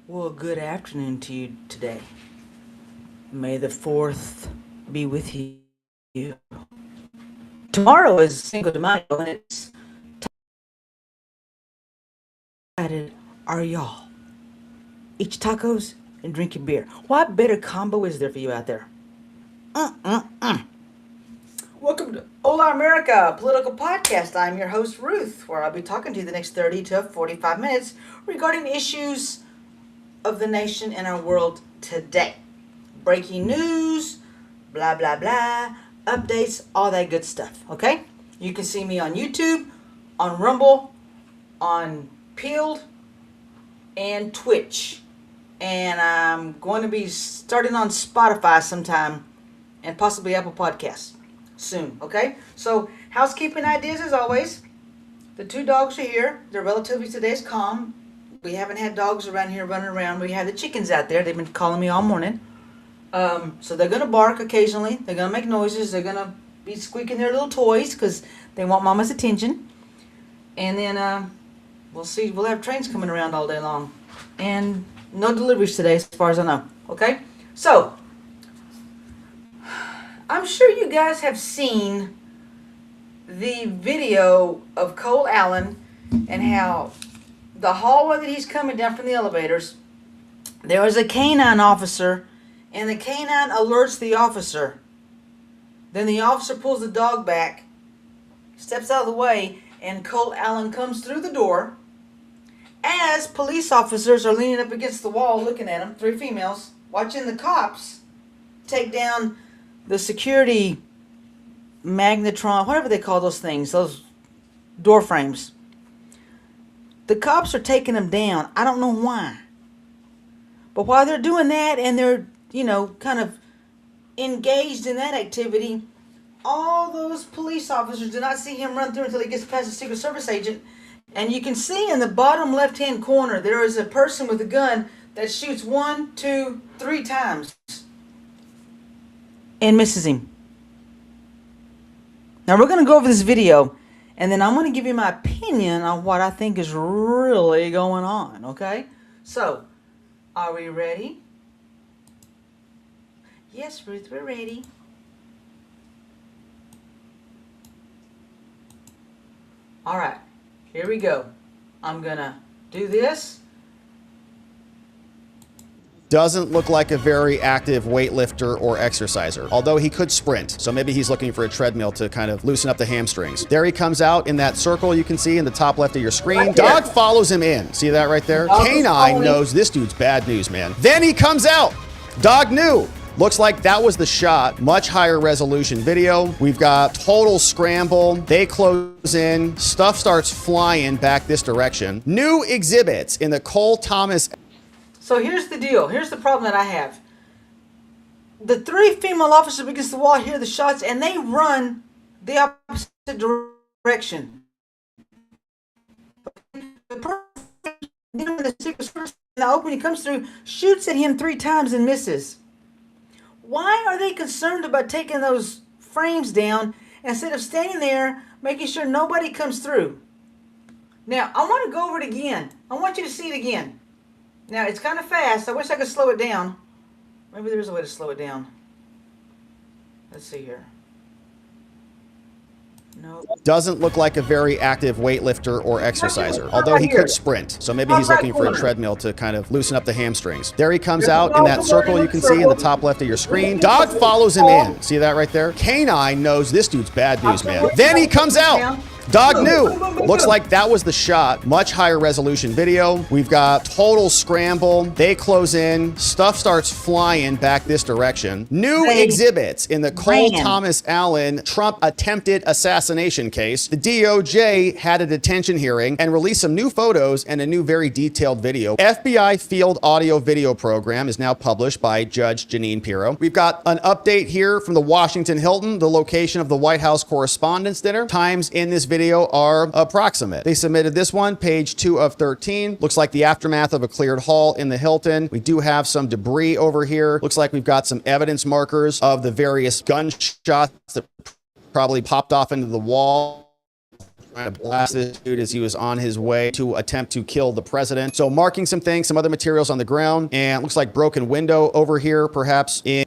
Well, good afternoon to you today. May the 4th be with you. Tomorrow is Cinco de Mayo, and it's excited are y'all. Eat your tacos and drink your beer. What better combo is there for you out there? Welcome to Hola America, political podcast. I'm your host, Ruth, where I'll be talking to you the next 30 to 45 minutes regarding issues of the nation and our world today. Breaking news, blah, blah, blah, updates, all that good stuff, okay? You can see me on YouTube, on Rumble, on Peeled, and Twitch. And I'm going to be starting on Spotify sometime and possibly Apple Podcasts soon, okay? So, housekeeping ideas as always. The two dogs are here. They're relatively today's calm. We haven't had dogs around here running around. We have the chickens out there. They've been calling me all morning. So they're going to bark occasionally. They're going to make noises. They're going to be squeaking their little toys because they want mama's attention. And then we'll see. We'll have trains coming around all day long. And no deliveries today as far as I know. Okay? So, I'm sure you guys have seen the video of Cole Allen and how the hallway that he's coming down from the elevators, there was a canine officer, and the canine alerts the officer. Then the officer pulls the dog back, steps out of the way, and Cole Allen comes through the door as police officers are leaning up against the wall looking at him, three females, watching the cops take down the security magnetron, whatever they call those things, those door frames. The cops are taking them down. I don't know why. But while they're doing that and they're, kind of engaged in that activity, all those police officers do not see him run through until he gets past the Secret Service agent. And you can see in the bottom left-hand corner, there is a person with a gun that shoots 1, 2, 3 times and misses him. Now we're going to go over this video, and then I'm going to give you my opinion on what I think is really going on, okay? So, are we ready? Yes, Ruth, we're ready. All right, here we go. I'm going to do this. Doesn't look like a very active weightlifter or exerciser, although he could sprint. So maybe he's looking for a treadmill to kind of loosen up the hamstrings. There he comes out in that circle you can see in the top left of your screen. Right Dog follows him in. See that right there? Canine knows this dude's bad news, man. Then he comes out. Dog knew. Looks like that was the shot. Much higher resolution video. We've got total scramble. They close in. Stuff starts flying back this direction. New exhibits in the Cole Thomas. So here's the deal. Here's the problem that I have. The three female officers against the wall hear the shots, and they run the opposite direction. The person in the Secret Service in the opening comes through, shoots at him 3 times and misses. Why are they concerned about taking those frames down instead of standing there making sure nobody comes through? Now, I want to go over it again. I want you to see it again. Now, it's kind of fast. I wish I could slow it down. Maybe there is a way to slow it down. Let's see here. No. Doesn't look like a very active weightlifter or exerciser, although he could sprint. So maybe he's looking for a treadmill to kind of loosen up the hamstrings. There he comes out in that circle you can see in the top left of your screen. Dog follows him in. See that right there? Canine knows this dude's bad news, man. Then he comes out. Dog knew. Looks like that was the shot. Much higher resolution video. We've got total scramble. They close in. Stuff starts flying back this direction. New exhibits in the Cole Thomas Allen Trump attempted assassination case. The DOJ had a detention hearing and released some new photos and a new very detailed video. FBI field audio video program is now published by Judge Jeanine Pirro. We've got an update here from the Washington Hilton, the location of the White House Correspondents' Dinner. Times in this video are approximate. They submitted this one, page 2 of 13. Looks like the aftermath of a cleared hall in the Hilton. We do have some debris over here. Looks like we've got some evidence markers of the various gunshots that probably popped off into the wall trying to blast this dude as he was on his way to attempt to kill the president. So marking some things, some other materials on the ground, and looks like broken window over here, perhaps in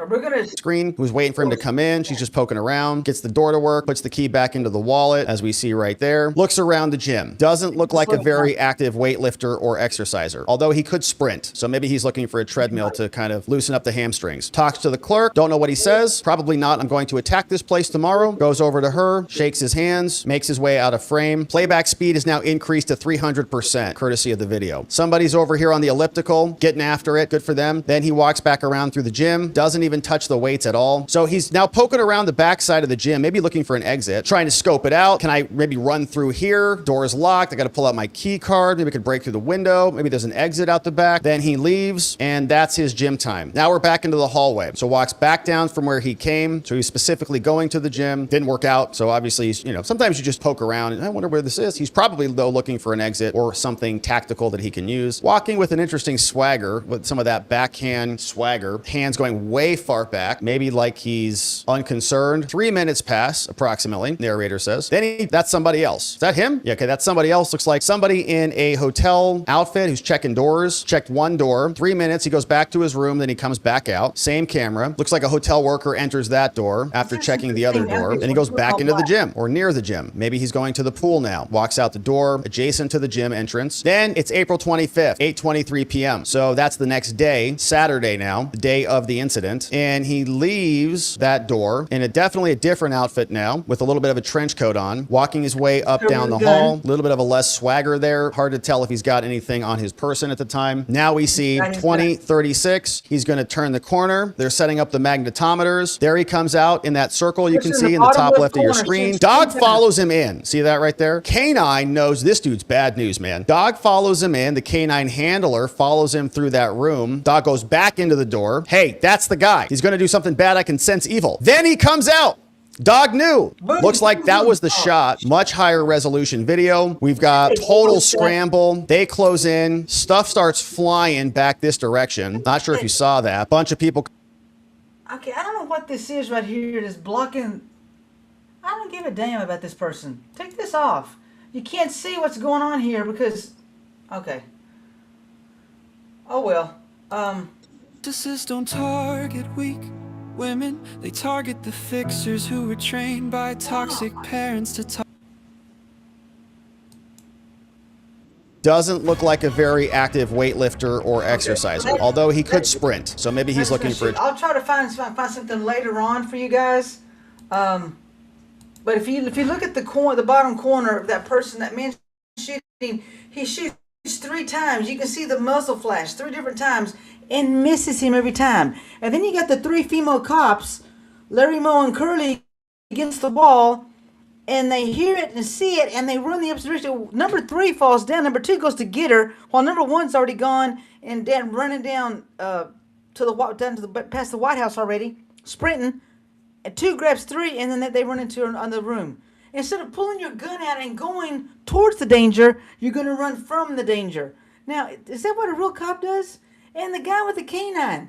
we're gonna screen, who's waiting for him to come in. She's just poking around, gets the door to work, puts the key back into the wallet, as we see right there. Looks around the gym. Doesn't look like a very active weightlifter or exerciser, although he could sprint. So maybe he's looking for a treadmill to kind of loosen up the hamstrings. Talks to the clerk. Don't know what he says. Probably not. I'm going to attack this place tomorrow. Goes over to her, shakes his hands, makes his way out of frame. Playback speed is now increased to 300%, courtesy of the video. Somebody's over here on the elliptical, getting after it. Good for them. Then he walks back around through the gym. Doesn't even touch the weights at all. So he's now poking around the back side of the gym, maybe looking for an exit, trying to scope it out. Can I maybe run through here? Door's locked. I got to pull out my key card. Maybe I could break through the window. Maybe there's an exit out the back. Then he leaves, and that's his gym time. Now we're back into the hallway. So walks back down from where he came. So he's specifically going to the gym. Didn't work out. So obviously, he's, sometimes you just poke around and I wonder where this is. He's probably, though, looking for an exit or something tactical that he can use. Walking with an interesting swagger, with some of that backhand swagger, hands going way far back, maybe like he's unconcerned. 3 minutes pass, approximately, narrator says. Then that's somebody else. Is that him? Yeah, okay, that's somebody else. Looks like somebody in a hotel outfit who's checking doors. Checked one door. 3 minutes, he goes back to his room, then he comes back out. Same camera. Looks like a hotel worker enters that door after checking the other door. Then he goes back into the gym, or near the gym. Maybe he's going to the pool now. Walks out the door, adjacent to the gym entrance. Then it's April 25th, 8:23 p.m. So that's the next day, Saturday now, the day of the incident. And he leaves that door in definitely a different outfit now, with a little bit of a trench coat on, walking his way up down the hall. A little bit of a less swagger there. Hard to tell if he's got anything on his person at the time. Now we see 2036. He's going to turn the corner. They're setting up the magnetometers. There he comes out in that circle you can see in the top left of your screen. Dog follows him in. See that right there? Canine knows this dude's bad news, man. Dog follows him in. The canine handler follows him through that room. Dog goes back into the door. Hey, that's the guy. He's going to do something bad. I can sense evil. Then he comes out. Dog knew. Looks like that was the shot. Much higher resolution video. We've got total scramble. They close in. Stuff starts flying back this direction. Not sure if you saw that. Bunch of people. Okay, I don't know what this is right here that's blocking. I don't give a damn about this person. Take this off. You can't see what's going on here because. Okay. Oh well. Narcissists don't target weak women. They target the fixers who were trained by toxic parents to Doesn't look like a very active weightlifter or exerciser, although he could sprint. So maybe he's looking for. I'll try to find something later on for you guys. But if you look at the bottom corner of that person, that man shooting, he shoots 3 times. You can see the muzzle flash 3 different times and misses him every time. And then you got the 3 female cops, Larry, Moe, and Curly, against the wall, and they hear it and see it, and they run the opposite direction. Number 3 falls down. Number 2 goes to get her, while number 1's already gone and running down past the Whitehouse already, sprinting. And 2 grabs 3, and then they run into another room. Instead of pulling your gun out and going towards the danger, you're going to run from the danger. Now, is that what a real cop does? And the guy with the canine.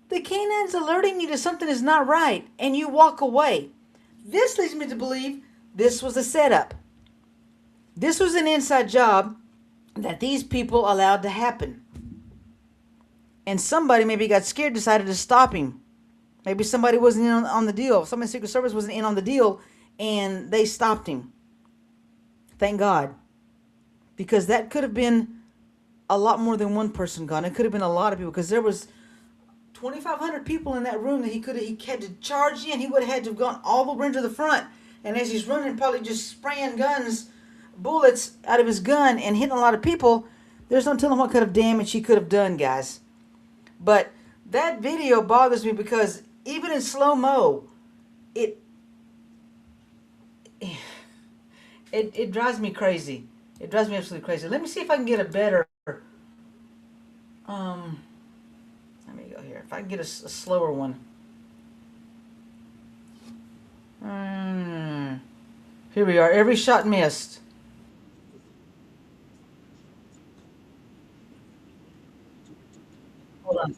The canine's alerting you to something is not right, and you walk away. This leads me to believe this was a setup. This was an inside job that these people allowed to happen. And somebody maybe got scared, decided to stop him. Maybe somebody wasn't in on the deal. Somebody in Secret Service wasn't in on the deal, and they stopped him. Thank God. Because that could have been a lot more than one person gone. It could have been a lot of people, because there was 2,500 people in that room that he had to charge in. He would have had to have gone all the way to the front. And as he's running, probably just spraying bullets out of his gun and hitting a lot of people. There's no telling what kind of damage he could have done, guys. But that video bothers me because even in slow-mo, it drives me crazy. It drives me absolutely crazy. Let me see if I can get a better. Let me go here. If I can get a slower one. Here we are. Every shot missed. Hold on.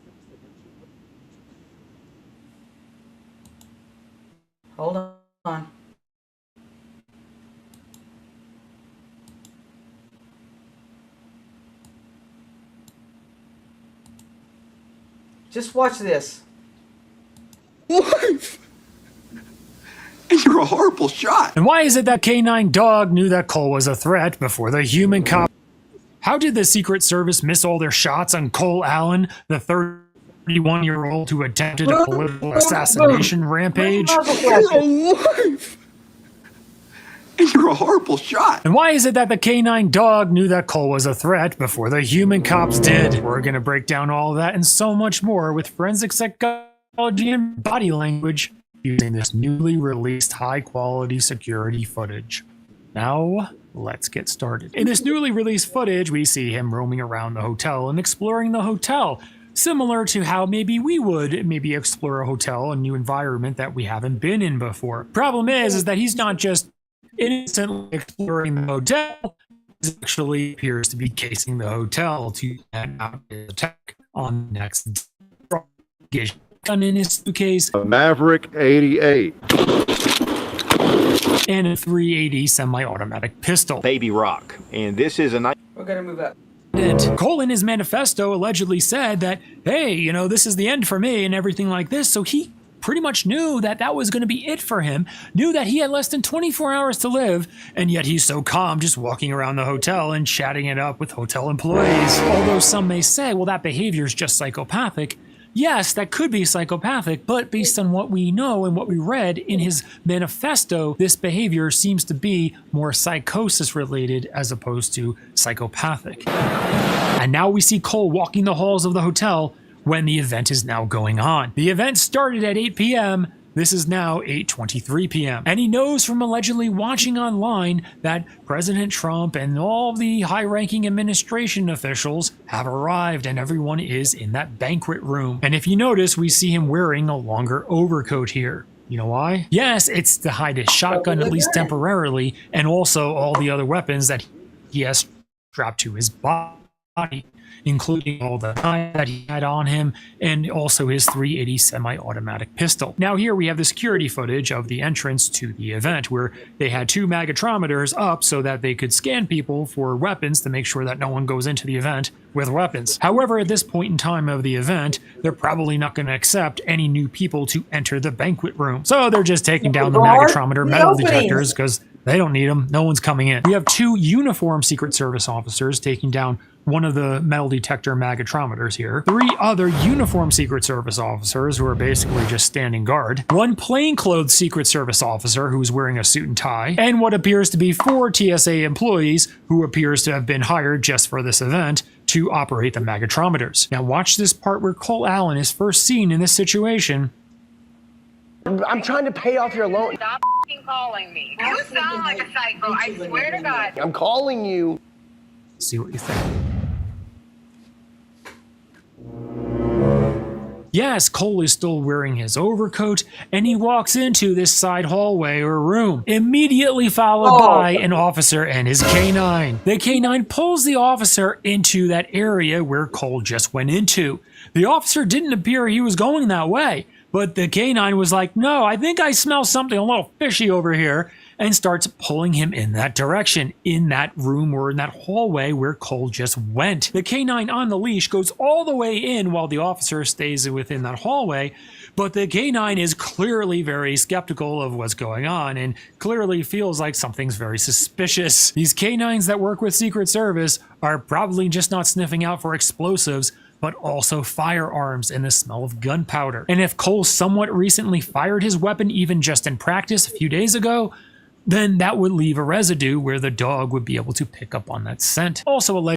Hold on. Just watch this. Life. And you're a horrible shot. And why is it that K9 Dog knew that Cole was a threat before the human cop? How did the Secret Service miss all their shots on Cole Allen, the 31-year-old who attempted a political assassination rampage? Life. And you're a horrible shot. And why is it that the K9 Dog knew that Cole was a threat before the human cops did? We're gonna break down all of that and so much more with forensic psychology and body language using this newly released high-quality security footage. Now, let's get started. In this newly released footage, we see him roaming around the hotel and exploring the hotel, similar to how maybe we would maybe explore a hotel, a new environment that we haven't been in before. Problem is that he's not just innocently exploring the hotel, he actually appears to be casing the hotel to attack on the next gun in his suitcase, a Maverick 88, and a 380 semi-automatic pistol. Baby Rock, and this is a nice. We're gonna move up. Cole in his manifesto allegedly said that, hey, you know, this is the end for me and everything like this, so he pretty much knew that that was going to be it for him, knew that he had less than 24 hours to live, and yet he's so calm just walking around the hotel and chatting it up with hotel employees. Although some may say, well, that behavior is just psychopathic. Yes, that could be psychopathic, but based on what we know and what we read in his manifesto, this behavior seems to be more psychosis related as opposed to psychopathic. And now we see Cole walking the halls of the hotel when the event is now going on. The event started at 8 p.m. This is now 8:23 p.m. And he knows from allegedly watching online that President Trump and all the high-ranking administration officials have arrived and everyone is in that banquet room. And if you notice, we see him wearing a longer overcoat here. You know why? Yes, it's to hide his shotgun, at least temporarily, and also all the other weapons that he has strapped to his body, including all the knives that he had on him, and also his 380 semi-automatic pistol. Now here we have the security footage of the entrance to the event, where they had two magatrometers up so that they could scan people for weapons to make sure that no one goes into the event with weapons. However, at this point in time of the event, they're probably not going to accept any new people to enter the banquet room. So they're just taking down the magatrometer metal detectors because they don't need them. No one's coming in. We have two uniformed Secret Service officers taking down one of the metal detector magatrometers here, three other uniformed Secret Service officers who are basically just standing guard, one plainclothes Secret Service officer who's wearing a suit and tie, and what appears to be 4 TSA employees who appears to have been hired just for this event to operate the magatrometers. Now watch this part where Cole Allen is first seen in this situation. I'm trying to pay off your loan. Stop calling me. You sound like a psycho. I swear to God. I'm calling you. See what you think. Yes, Cole is still wearing his overcoat, and he walks into this side hallway or room, immediately followed by an officer and his K9. The K9 pulls the officer into that area where Cole just went into. The officer didn't appear he was going that way, but the K9 was like, no, I think I smell something a little fishy over here, and starts pulling him in that direction, in that room or in that hallway where Cole just went. The K9 on the leash goes all the way in while the officer stays within that hallway, but the K9 is clearly very skeptical of what's going on and clearly feels like something's very suspicious. These K9s that work with Secret Service are probably just not sniffing out for explosives, but also firearms and the smell of gunpowder. And if Cole somewhat recently fired his weapon even just in practice a few days ago, then that would leave a residue where the dog would be able to pick up on that scent. Also,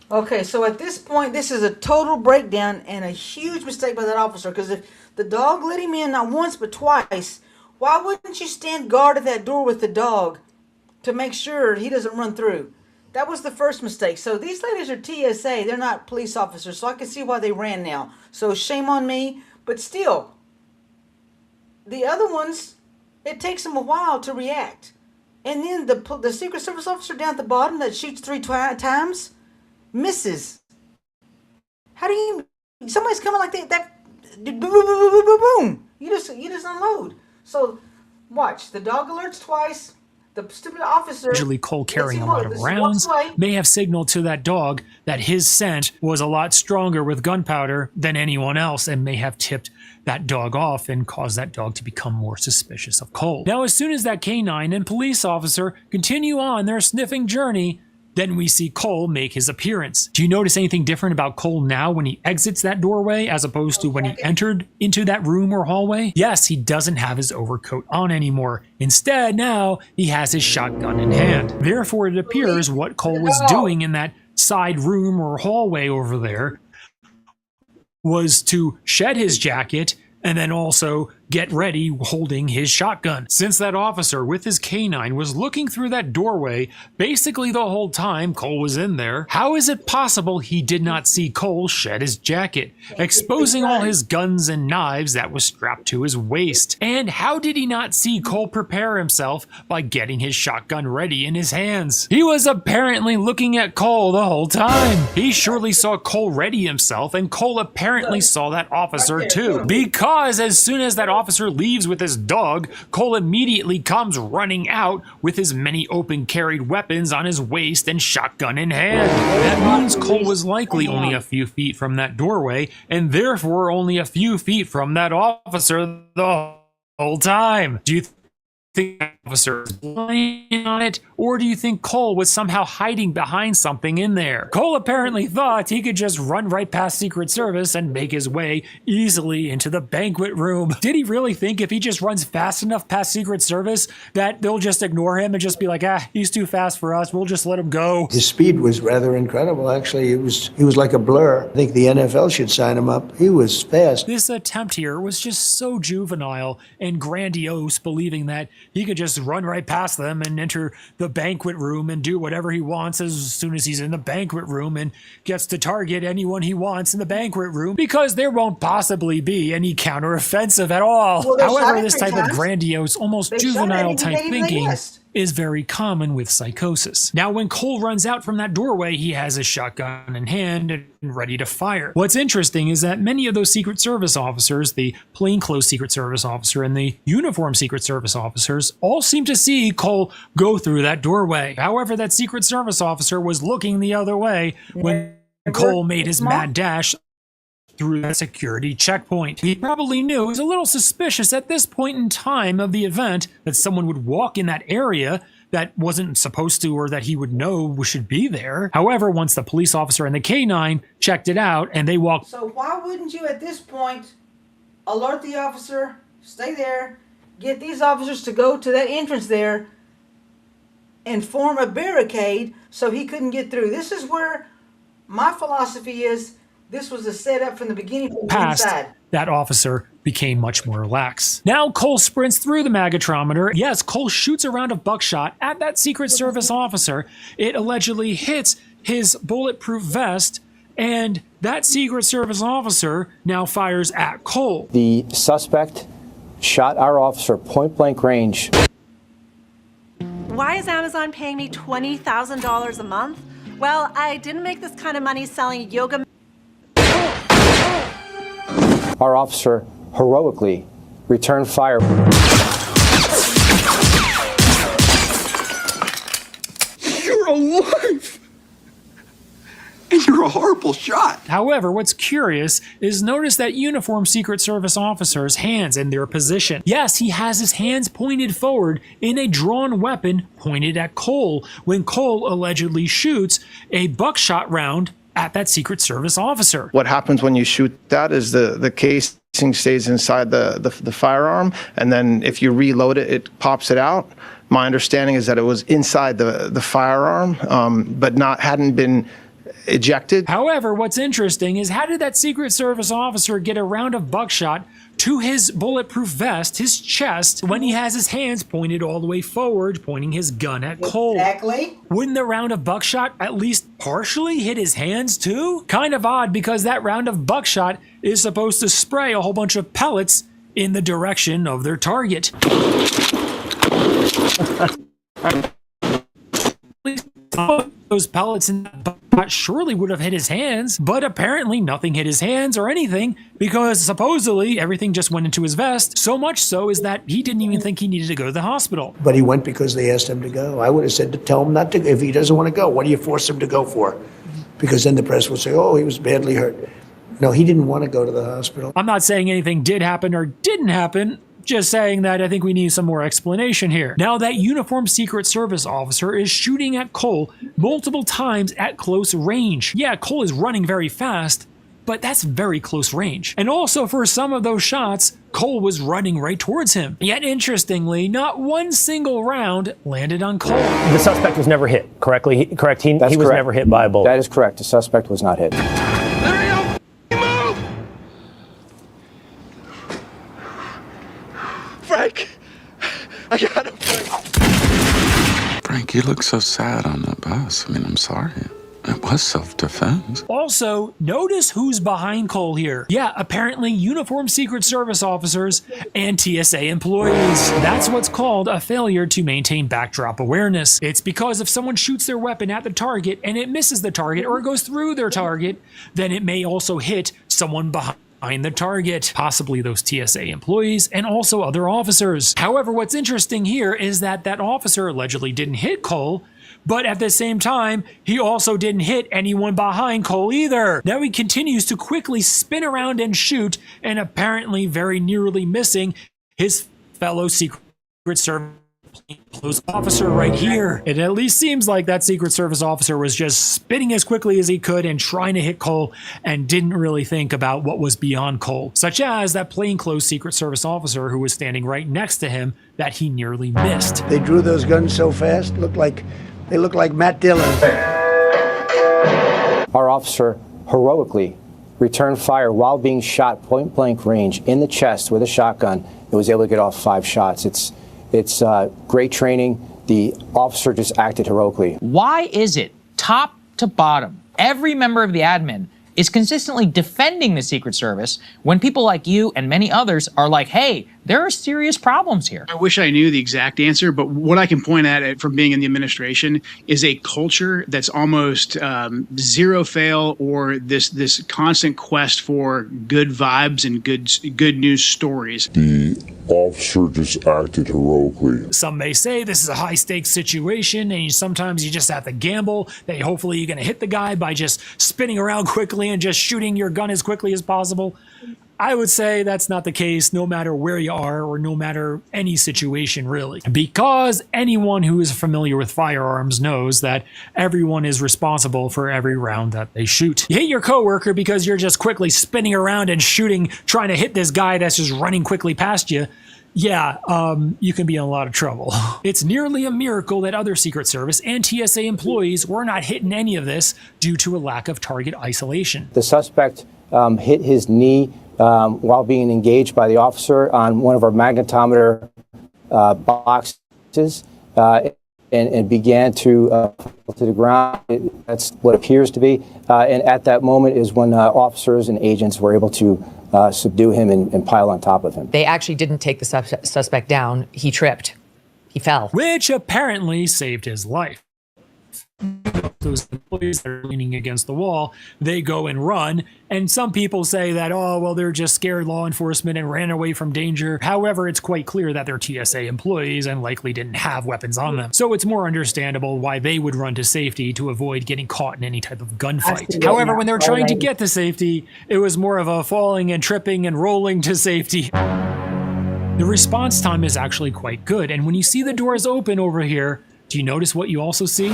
Okay, so at this point, this is a total breakdown and a huge mistake by that officer, because if the dog let him in not once but twice, why wouldn't you stand guard at that door with the dog to make sure he doesn't run through? That was the first mistake. So these ladies are TSA. They're not police officers, so I can see why they ran now. So shame on me, but still, the other ones, it takes them a while to react. And then the Secret Service officer down at the bottom that shoots 3 times misses. How do you? Somebody's coming like that. Boom, boom, boom, boom, boom, boom. You just unload. So watch. The dog alerts twice. the stupid officer. Usually Cole carrying a lets lot him of go. rounds Walks away. may have signaled to that dog that his scent was a lot stronger with gunpowder than anyone else and may have tipped that dog off and caused that dog to become more suspicious of Cole. Now, as soon as that canine and police officer continue on their sniffing journey, then we see Cole make his appearance. Do you notice anything different about Cole now when he exits that doorway as opposed to when he entered into that room or hallway? Yes, he doesn't have his overcoat on anymore. Instead, now he has his shotgun in hand. Therefore, it appears what Cole was doing in that side room or hallway over there was to shed his jacket and then also get ready holding his shotgun. Since that officer with his canine was looking through that doorway basically the whole time Cole was in there, how is it possible he did not see Cole shed his jacket, exposing all his guns and knives that was strapped to his waist? And how did he not see Cole prepare himself by getting his shotgun ready in his hands? He was apparently looking at Cole the whole time. He surely saw Cole ready himself, and Cole apparently saw that officer too, because as soon as that officer leaves with his dog, Cole immediately comes running out with his many open carried weapons on his waist and shotgun in hand. That means Cole was likely only a few feet from that doorway and therefore only a few feet from that officer the whole time. Do you think the officer is lying on it, or do you think Cole was somehow hiding behind something in there? Cole apparently thought he could just run right past Secret Service and make his way easily into the banquet room. Did he really think if he just runs fast enough past Secret Service that they'll just ignore him and just be like, he's too fast for us, we'll just let him go? His speed was rather incredible, actually. He was like a blur. I think the NFL should sign him up. He was fast. This attempt here was just so juvenile and grandiose, believing that he could just run right past them and enter the banquet room and do whatever he wants as soon as he's in the banquet room and gets to target anyone he wants in the banquet room, because there won't possibly be any counteroffensive at all. Well, however, this type of grandiose, almost juvenile type thinking missed. is very common with psychosis. Now, when Cole runs out from that doorway, he has his shotgun in hand and ready to fire. What's interesting is that many of those Secret Service officers, the plainclothes Secret Service officer and the uniform Secret Service officers, all seem to see Cole go through that doorway. However, that Secret Service officer was looking the other way when Cole made his mad dash through that security checkpoint. He probably knew it was a little suspicious at this point in time of the event that someone would walk in that area that wasn't supposed to, or that he would know should be there. However, once the police officer and the canine checked it out and they walked... So why wouldn't you at this point alert the officer, stay there, get these officers to go to that entrance there and form a barricade so he couldn't get through? This is where my philosophy is. This was a setup from the beginning from the inside. That officer became much more relaxed. Now Cole sprints through the magatrometer. Yes, Cole shoots a round of buckshot at that Secret Service officer. It allegedly hits his bulletproof vest, and that Secret Service officer now fires at Cole. The suspect shot our officer point blank range. Why is Amazon paying me $20,000 a month? Well, I didn't make this kind of money selling yoga. Our officer heroically returned fire. You're alive! And you're a horrible shot. However, what's curious is notice that uniformed Secret Service officer's hands in their position. Yes, he has his hands pointed forward in a drawn weapon pointed at Cole when Cole allegedly shoots a buckshot round at that Secret Service officer. What happens when you shoot that is the casing stays inside the firearm, and then if you reload it, it pops it out. My understanding is that it was inside the firearm, but hadn't been ejected. However, what's interesting is how did that Secret Service officer get a round of buckshot to his bulletproof vest, his chest, when he has his hands pointed all the way forward, pointing his gun at Cole? Exactly. Wouldn't the round of buckshot at least partially hit his hands too? Kind of odd, because that round of buckshot is supposed to spray a whole bunch of pellets in the direction of their target. Those pellets in that shot surely would have hit his hands, but apparently nothing hit his hands or anything because supposedly everything just went into his vest. So much so is that he didn't even think he needed to go to the hospital. But he went because they asked him to go. I would have said to tell him not to. If he doesn't want to go, what do you force him to go for? Because then the press will say, oh, he was badly hurt. No, he didn't want to go to the hospital. I'm not saying anything did happen or didn't happen. Just saying that I think we need some more explanation here. Now, that uniformed Secret Service officer is shooting at Cole multiple times at close range. Yeah, Cole is running very fast, but that's very close range. And also for some of those shots, Cole was running right towards him. Yet interestingly, not one single round landed on Cole. The suspect was never hit, correctly? Correct? He was never hit by a bullet. That is correct. The suspect was not hit. Frank! I got him, Frank, you look so sad on the bus. I mean, I'm sorry. It was self-defense. Also, notice who's behind Cole here. Yeah, apparently uniformed Secret Service officers and TSA employees. That's what's called a failure to maintain backdrop awareness. It's because if someone shoots their weapon at the target and it misses the target or it goes through their target, then it may also hit someone behind the target, possibly those TSA employees and also other officers. However, what's interesting here is that that officer allegedly didn't hit Cole, but at the same time, he also didn't hit anyone behind Cole either. Now he continues to quickly spin around and shoot, and apparently very nearly missing his fellow Secret Service close officer right here. It at least seems like that Secret Service officer was just spinning as quickly as he could and trying to hit Cole and didn't really think about what was beyond Cole, such as that plainclothes Secret Service officer who was standing right next to him that he nearly missed. They drew those guns so fast, they look like Matt Dillon. Our officer heroically returned fire while being shot point blank range in the chest with a shotgun and was able to get off 5 shots. It's great training. The officer just acted heroically. Why is it, top to bottom, every member of the admin is consistently defending the Secret Service when people like you and many others are like, hey, there are serious problems here? I wish I knew the exact answer, but what I can point at from being in the administration is a culture that's almost zero fail, or this constant quest for good vibes and good news stories. The officer just acted heroically. Some may say this is a high-stakes situation, and sometimes you just have to gamble that hopefully you're going to hit the guy by just spinning around quickly and just shooting your gun as quickly as possible. I would say that's not the case no matter where you are or no matter any situation really. Because anyone who is familiar with firearms knows that everyone is responsible for every round that they shoot. You hit your coworker because you're just quickly spinning around and shooting, trying to hit this guy that's just running quickly past you. Yeah, you can be in a lot of trouble. It's nearly a miracle that other Secret Service and TSA employees were not hitting any of this due to a lack of target isolation. The suspect hit his knee while being engaged by the officer on one of our magnetometer boxes and began to fall to the ground. That's what appears to be. And at that moment is when officers and agents were able to subdue him and pile on top of him. They actually didn't take the suspect down. He tripped. He fell. Which apparently saved his life. Those employees that are leaning against the wall, they go and run. And some people say that, oh, well, they're just scared law enforcement and ran away from danger. However, it's quite clear that they're TSA employees and likely didn't have weapons on them. So it's more understandable why they would run to safety to avoid getting caught in any type of gunfight. However, when they're trying to get to safety, it was more of a falling and tripping and rolling to safety. The response time is actually quite good. And when you see the doors open over here, do you notice what you also see?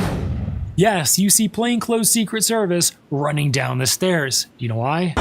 Yes, you see plainclothes Secret Service running down the stairs. Do you know why?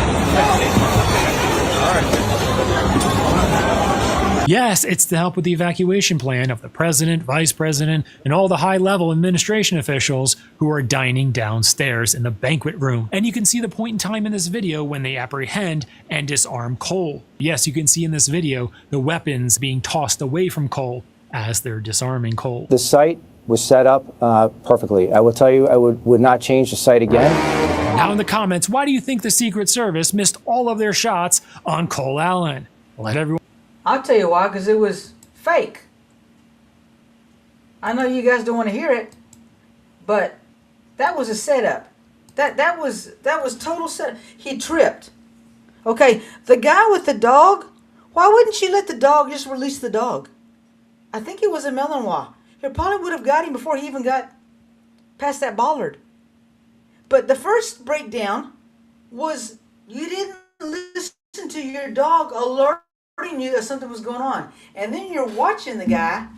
Yes, it's to help with the evacuation plan of the president, vice president, and all the high-level administration officials who are dining downstairs in the banquet room. And you can see the point in time in this video when they apprehend and disarm Cole. Yes, you can see in this video the weapons being tossed away from Cole as they're disarming Cole. The site was set up perfectly. I will tell you, I would not change the site again. Now in the comments, why do you think the Secret Service missed all of their shots on Cole Allen? Let everyone... I'll tell you why, because it was fake. I know you guys don't want to hear it, but that was a setup. That was total set. He tripped. Okay, the guy with the dog, why wouldn't she let the dog just release the dog? I think it was a Malinois. It probably would have got him before he even got past that bollard. But the first breakdown was you didn't listen to your dog alerting you that something was going on. And then you're watching the guy,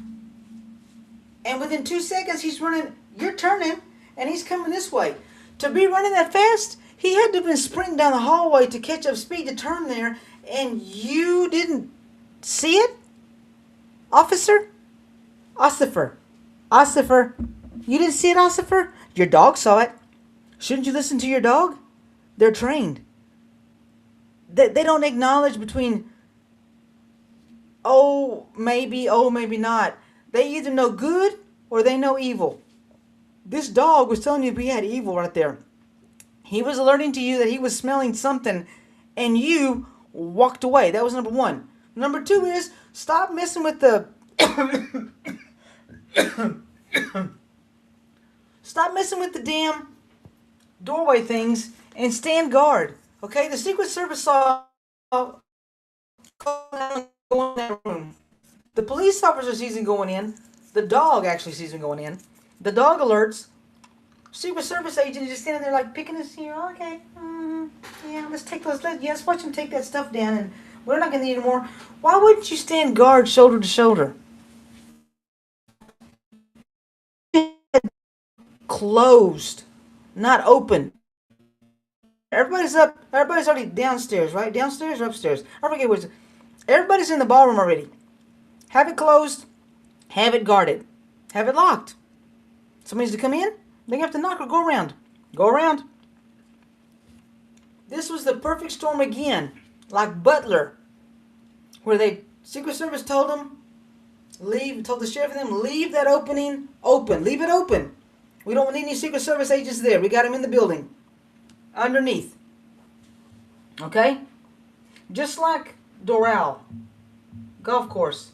and within 2 seconds he's running, you're turning, and he's coming this way. To be running that fast, he had to have been sprinting down the hallway to catch up speed to turn there, and you didn't see it? Officer? Ossifer. You didn't see it, Ossifer? Your dog saw it. Shouldn't you listen to your dog? They're trained. They don't acknowledge between, oh, maybe not. They either know good or they know evil. This dog was telling you we had evil right there. He was alerting to you that he was smelling something, and you walked away. That was number one. Number two is stop messing with the stop messing with the damn doorway things and stand guard. Okay, the Secret Service saw go in that room. The police officer sees him going in. The dog actually sees him going in. The dog alerts. Secret Service agent is just standing there like picking his ear. Okay, yeah, let's take those. Let's watch him take that stuff down, and we're not gonna need any more. Why wouldn't you stand guard shoulder to shoulder? Closed, not open. Everybody's up. Everybody's already downstairs, right? Downstairs or upstairs? I forget which. Everybody's in the ballroom already. Have it closed. Have it guarded. Have it locked. Somebody's to come in. They have to knock or go around. Go around. This was the perfect storm again, like Butler, where they Secret Service told them leave. Told the sheriff and them leave that opening open. Leave it open. We don't need any Secret Service agents there. We got them in the building. Underneath. Okay? Just like Doral. Golf course.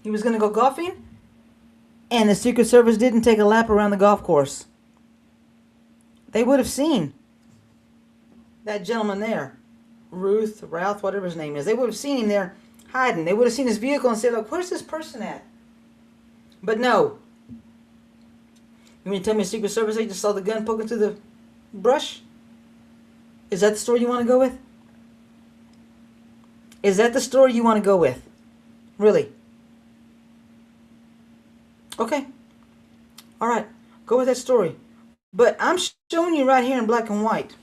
He was going to go golfing, and the Secret Service didn't take a lap around the golf course. They would have seen that gentleman there. Ralph, whatever his name is. They would have seen him there hiding. They would have seen his vehicle and said, look, where's this person at? But no. You mean to tell me a Secret Service agent saw the gun poking through the brush? Is that the story you want to go with? Is that the story you want to go with? Really? Okay. All right. Go with that story. But I'm showing you right here in black and white.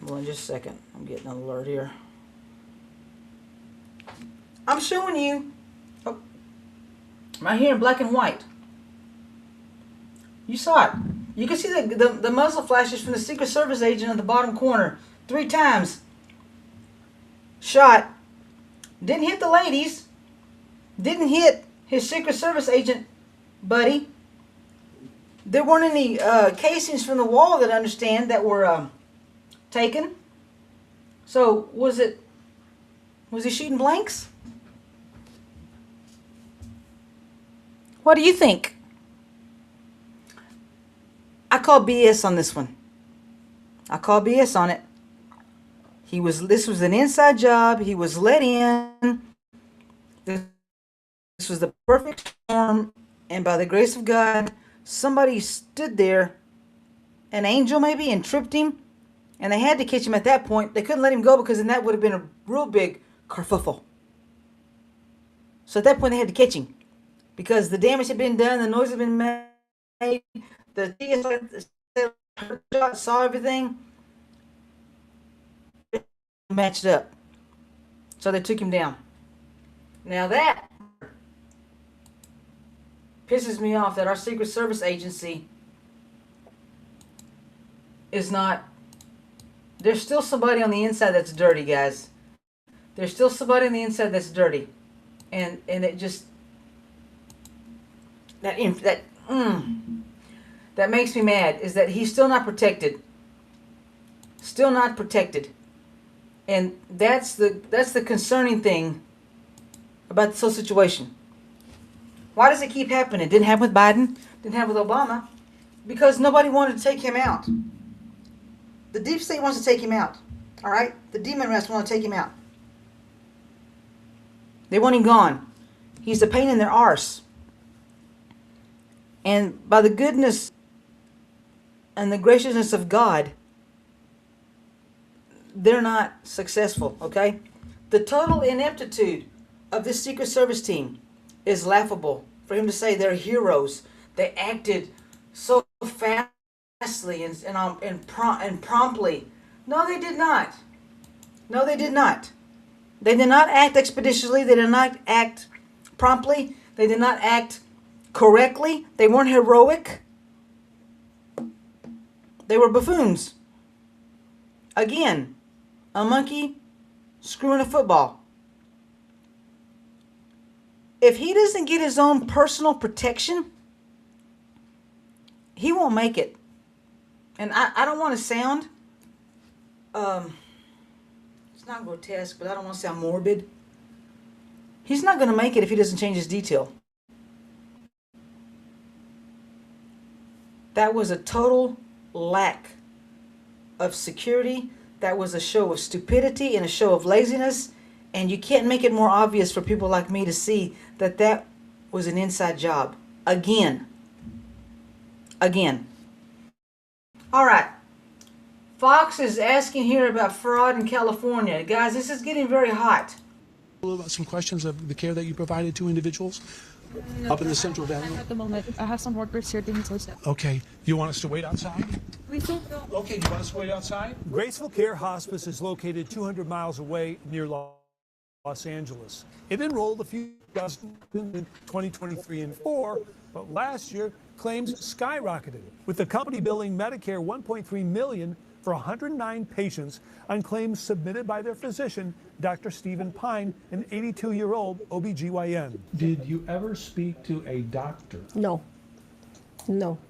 Hold on just a second. I'm getting an alert here. I'm showing you right here in black and white. You saw it. You can see the muzzle flashes from the Secret Service agent in the bottom corner. 3 times. Shot. Didn't hit the ladies. Didn't hit his Secret Service agent buddy. There weren't any casings from the wall that I understand that were taken. So was he shooting blanks? What do you think? I call BS on this one. I call BS on it. This was an inside job. He was let in. This was the perfect storm, and by the grace of God, somebody stood there, an angel maybe, and tripped him, and they had to catch him at that point. They couldn't let him go because then that would have been a real big kerfuffle. So at that point, they had to catch him because the damage had been done, the noise had been made, the TSA saw everything, matched up. So they took him down. Now that pisses me off that our Secret Service agency is not. There's still somebody on the inside that's dirty, guys. There's still somebody on the inside that's dirty, and it just that makes me mad. Is that he's still not protected. Still not protected, and that's the concerning thing about this whole situation. Why does it keep happening? It didn't happen with Biden. Didn't happen with Obama. because nobody wanted to take him out. The deep state wants to take him out. All right? The demon rest want to take him out. They want him gone. He's a pain in their arse. And by the goodness and the graciousness of God, they're not successful, okay? The total ineptitude of this Secret Service team is laughable. For him to say they're heroes. They acted so fastly and promptly. No, they did not. No, they did not. They did not act expeditiously. They did not act promptly. They did not act correctly. They weren't heroic. They were buffoons. Again, a monkey screwing a football. If he doesn't get his own personal protection, he won't make it. And I don't want to sound, it's not grotesque, but I don't want to sound morbid. He's not going to make it if he doesn't change his detail. That was a total lack of security. That was a show of stupidity and a show of laziness. And you can't make it more obvious for people like me to see that that was an inside job. Again. All right. Fox is asking here about fraud in California. Guys, this is getting very hot. About some questions of the care that you provided to individuals up in the Central Valley. At the moment, I have some workers here doing some stuff. Okay. You want us to wait outside? We do. Okay. You want us to wait outside? Graceful Care Hospice is located 200 miles away near Los Angeles. It enrolled a few dozen in 2023 and 4, but last year claims skyrocketed, with the company billing Medicare $1.3 million for 109 patients on claims submitted by their physician, Dr. Stephen Pine, an 82-year-old OBGYN. Did you ever speak to a doctor? No.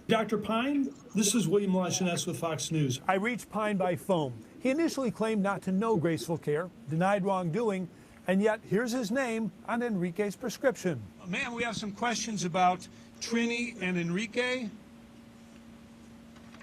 Dr. Pine, this is William Lajeunesse with Fox News. I reached Pine by phone. He initially claimed not to know Graceful Care, denied wrongdoing, and yet here's his name on Enrique's prescription. Ma'am, we have some questions about Trini and Enrique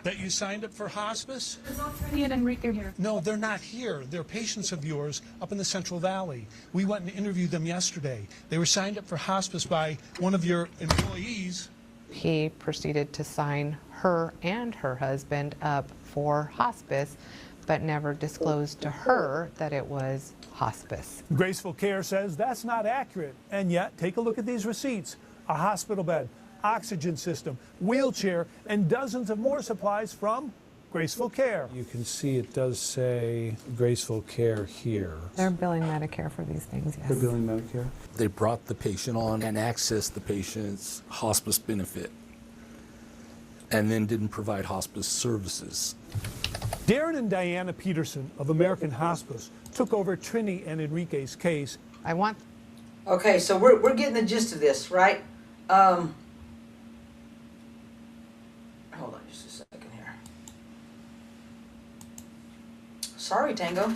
that you signed up for hospice? There's no Trini and Enrique here. No, they're not here. They're patients of yours up in the Central Valley. We went and interviewed them yesterday. They were signed up for hospice by one of your employees. He proceeded to sign her and her husband up for hospice, but never disclosed to her that it was hospice. Graceful Care says that's not accurate. And yet, take a look at these receipts. A hospital bed, oxygen system, wheelchair, and dozens of more supplies from Graceful Care. You can see it does say Graceful Care here. They're billing Medicare for these things, yes. They're billing Medicare? They brought the patient on and accessed the patient's hospice benefit and then didn't provide hospice services. Darren and Diana Peterson of American Hospice took over Trini and Enrique's case. Okay, so we're getting the gist of this, right? Hold on just a second here. Sorry, Tango.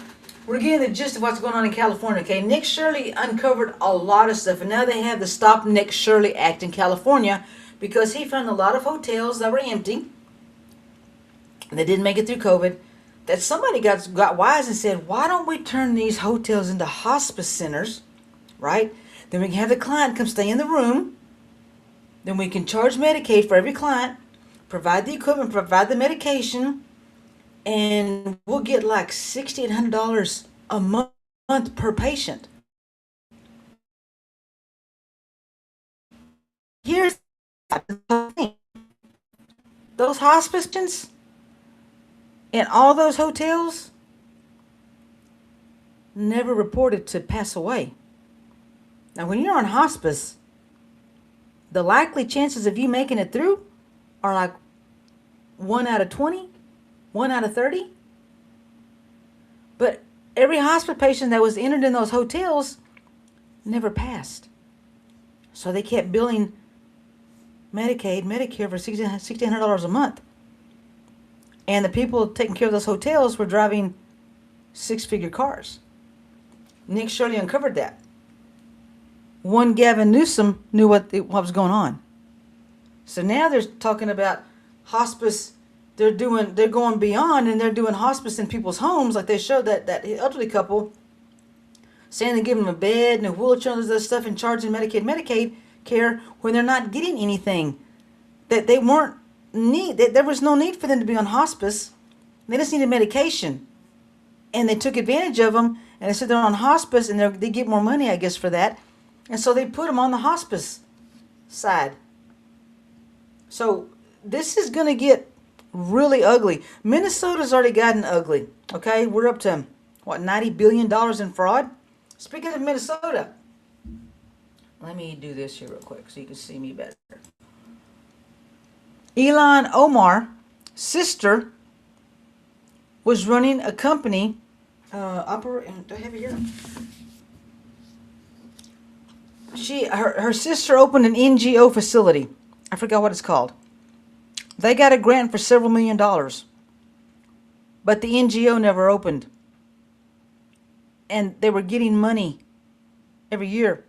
We're getting the gist of what's going on in California, okay? Nick Shirley uncovered a lot of stuff, and now they have the Stop Nick Shirley Act in California because he found a lot of hotels that were empty. They didn't make it through COVID. That somebody got wise and said, why don't we turn these hotels into hospice centers, right? Then we can have the client come stay in the room. Then we can charge Medicaid for every client, provide the equipment, provide the medication, and we'll get like $6,800 a month per patient. Here's the thing. Those hospice patients in all those hotels never reported to pass away. Now, when you're on hospice, the likely chances of you making it through are like 1 out of 20, 1 out of 30. But every hospice patient that was entered in those hotels never passed. So they kept billing Medicaid, Medicare for $1,600 a month. And the people taking care of those hotels were driving 6-figure cars. Nick Shirley uncovered that. One Gavin Newsom knew what was going on. So now they're talking about hospice, they're going beyond, and they're doing hospice in people's homes, like they showed that elderly couple, saying they give them a bed and a wheelchair and all this stuff, and charging Medicaid care when they're not getting anything. That they weren't there was no need for them to be on hospice. They just needed medication, and they took advantage of them, and they said they're on hospice, and they get more money, I guess, for that, and so they put them on the hospice side. So this is going to get really ugly. Minnesota's already gotten ugly. Okay, we're up to what, $90 billion in fraud. Speaking of Minnesota, let me do this here real quick so you can see me better. Ilhan Omar's sister was running a company. Do I have it here? Her sister opened an NGO facility. I forgot what it's called. They got a grant for several $1 million, but the NGO never opened. And they were getting money every year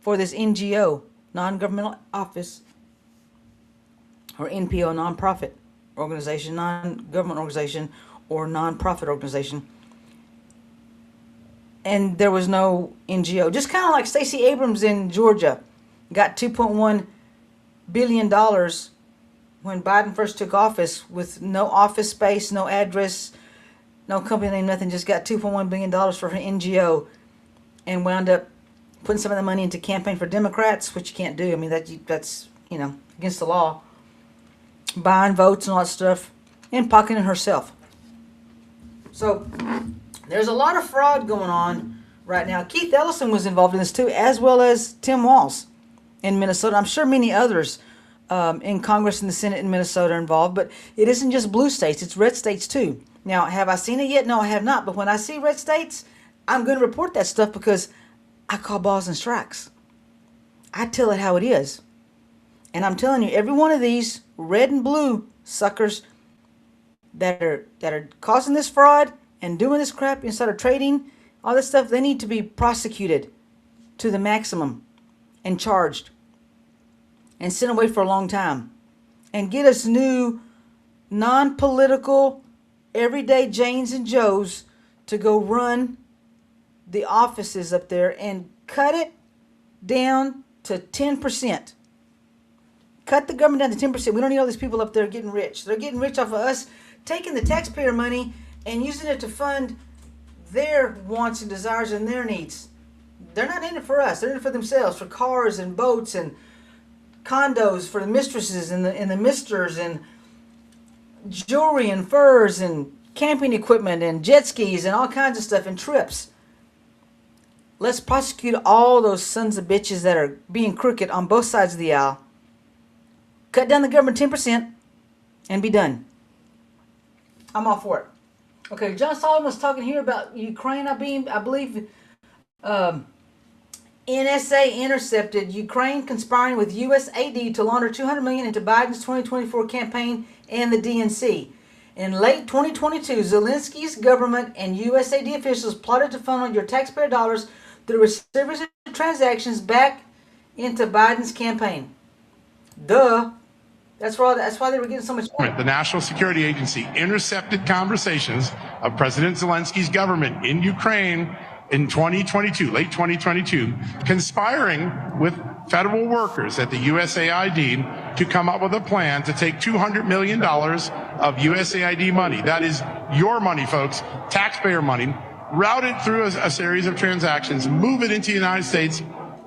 for this NGO, non-governmental office, or NPO, non-profit organization, non-government organization, or non-profit organization. And there was no NGO. Just kind of like Stacey Abrams in Georgia got $2.1 billion when Biden first took office, with no office space, no address, no company name, nothing. Just got $2.1 billion for her NGO, and wound up putting some of the money into campaign for Democrats, which you can't do. I mean, that's against the law. Buying votes and all that stuff, and pocketing herself. So there's a lot of fraud going on right now. Keith Ellison was involved in this too, as well as Tim Walz in Minnesota. I'm sure many others in Congress and the Senate in Minnesota are involved, but it isn't just blue states, it's red states too. Now, have I seen it yet? No, I have not. But when I see red states, I'm going to report that stuff, because I call balls and strikes. I tell it how it is. And I'm telling you, every one of these red and blue suckers that are causing this fraud and doing this crap, insider trading, all this stuff, they need to be prosecuted to the maximum and charged and sent away for a long time, and get us new non-political everyday Janes and Joes to go run the offices up there and cut it down to 10%. Cut the government down to 10%. We don't need all these people up there getting rich. They're getting rich off of us taking the taxpayer money and using it to fund their wants and desires and their needs. They're not in it for us. They're in it for themselves, for cars and boats and condos for the mistresses and the misters, and jewelry and furs and camping equipment and jet skis and all kinds of stuff, and trips. Let's prosecute all those sons of bitches that are being crooked on both sides of the aisle. Cut down the government 10% and be done. I'm all for it. Okay, John Solomon was talking here about Ukraine. I believe NSA intercepted Ukraine conspiring with USAID to launder $200 million into Biden's 2024 campaign and the DNC. In late 2022, Zelensky's government and USAID officials plotted to funnel your taxpayer dollars through a series of transactions back into Biden's campaign. Duh. That's why they were getting so much money. The National Security Agency intercepted conversations of President Zelensky's government in Ukraine in 2022, late 2022, conspiring with federal workers at the USAID to come up with a plan to take $200 million of USAID money. That is your money, folks, taxpayer money, route it through a series of transactions, move it into the United States,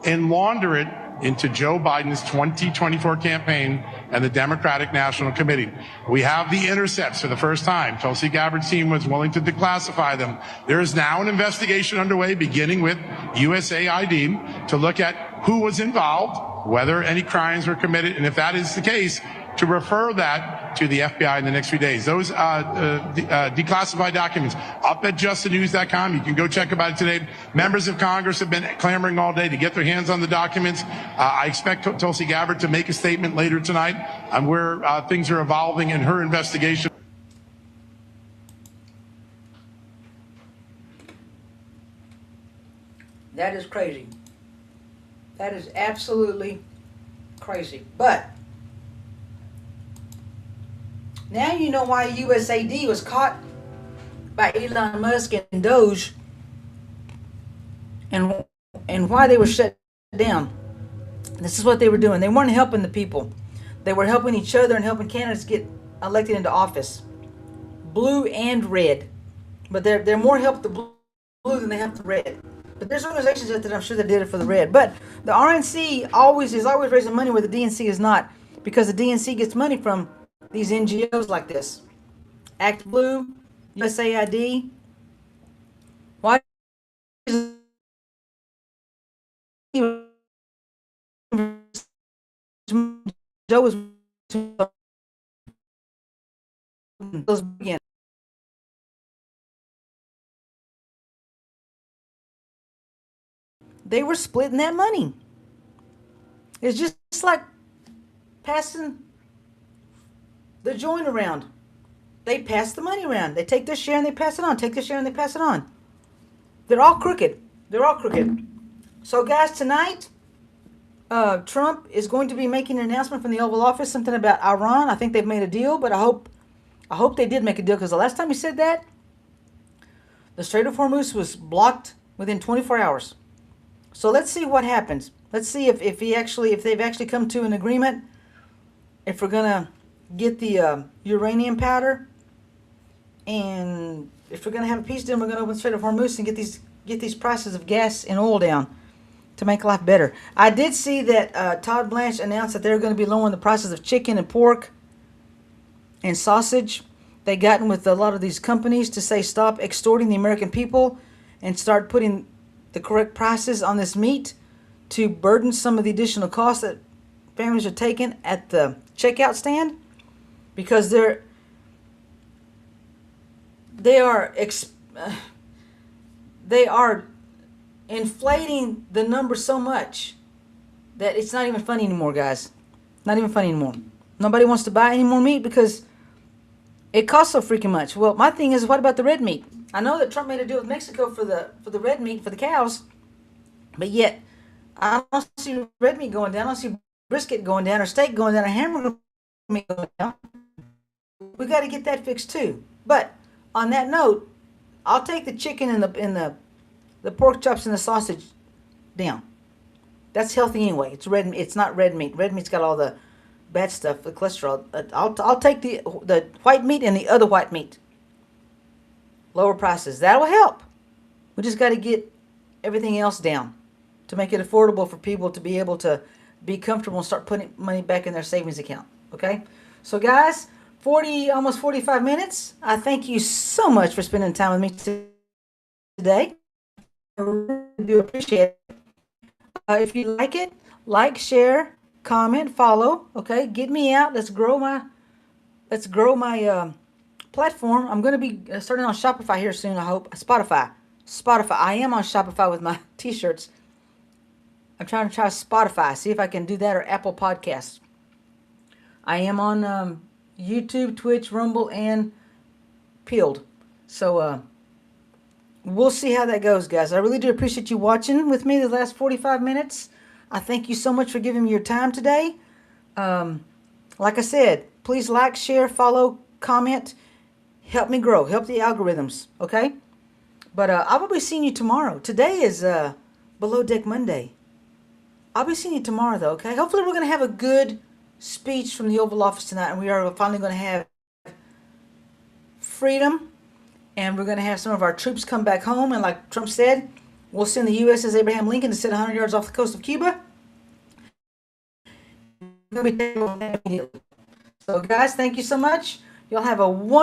and launder it into Joe Biden's 2024 campaign and the Democratic National Committee. We have the intercepts for the first time. Tulsi Gabbard's team was willing to declassify them. There is now an investigation underway, beginning with USAID, to look at who was involved, whether any crimes were committed, and if that is the case, to refer that to the FBI in the next few days. Those declassified documents up at justthenews.com. You can go check about it today. Members of Congress have been clamoring all day to get their hands on the documents. I expect Tulsi Gabbard to make a statement later tonight on where things are evolving in her investigation. That is crazy. That is absolutely crazy. But Now you know why USAD was caught by Elon Musk and Doge, and why they were shut down. This is what they were doing. They weren't helping the people. They were helping each other and helping candidates get elected into office. Blue and red. But they're more help the blue than they help the red. But there's organizations out there, I'm sure, that did it for the red. But the RNC is always raising money where the DNC is not, because the DNC gets money from these NGOs like this. Act Blue, USAID. Why is Joe was again. They were splitting that money. It's just like passing the joint around. They pass the money around. They take their share and they pass it on. Take their share and they pass it on. They're all crooked. They're all crooked. So, guys, tonight, Trump is going to be making an announcement from the Oval Office, something about Iran. I think they've made a deal, but I hope they did make a deal, because the last time he said that, the Strait of Hormuz was blocked within 24 hours. So let's see what happens. Let's see if they've actually come to an agreement. If we're gonna get the uranium powder, and if we're gonna have a peace deal, we're gonna open the Strait of Hormuz and get these prices of gas and oil down to make life better. I did see that Todd Blanche announced that they're going to be lowering the prices of chicken and pork and sausage. They gotten with a lot of these companies to say stop extorting the American people and start putting the correct prices on this meat to burden some of the additional costs that families are taking at the checkout stand, because they are inflating the number so much that it's not even funny anymore, guys. Not even funny anymore. Nobody wants to buy any more meat because it costs so freaking much. Well, my thing is, what about the red meat? I know that Trump made a deal with Mexico for the red meat for the cows, but yet I don't see red meat going down. I don't see brisket going down, or steak going down, or hamburger meat going down. We got to get that fixed too. But on that note, I'll take the chicken and the pork chops and the sausage down. That's healthy anyway. It's red. It's not red meat. Red meat's got all the bad stuff, the cholesterol. I'll take the white meat and the other white meat. Lower prices. That will help. We just got to get everything else down to make it affordable for people to be able to be comfortable and start putting money back in their savings account. Okay? So, guys, almost 45 minutes. I thank you so much for spending time with me today. I really do appreciate it. If you like it, like, share, comment, follow. Okay, get me out. Let's grow my platform. I'm going to be starting on Shopify here soon. I hope. Spotify. I am on Shopify with my T-shirts. I'm trying to try Spotify. See if I can do that, or Apple Podcasts. I am on YouTube, Twitch, Rumble, and Peeled. So we'll see how that goes, guys. I really do appreciate you watching with me the last 45 minutes. I thank you so much for giving me your time today. Like I said, please like, share, follow, comment. Help me grow. Help the algorithms, okay? But I will be seeing you tomorrow. Today is Below Deck Monday. I'll be seeing you tomorrow, though, okay? Hopefully we're going to have a good speech from the Oval Office tonight, and we are finally going to have freedom, and we're going to have some of our troops come back home, and like Trump said, we'll send the USS Abraham Lincoln to sit 100 yards off the coast of Cuba. So, guys, thank you so much. Y'all have a wonderful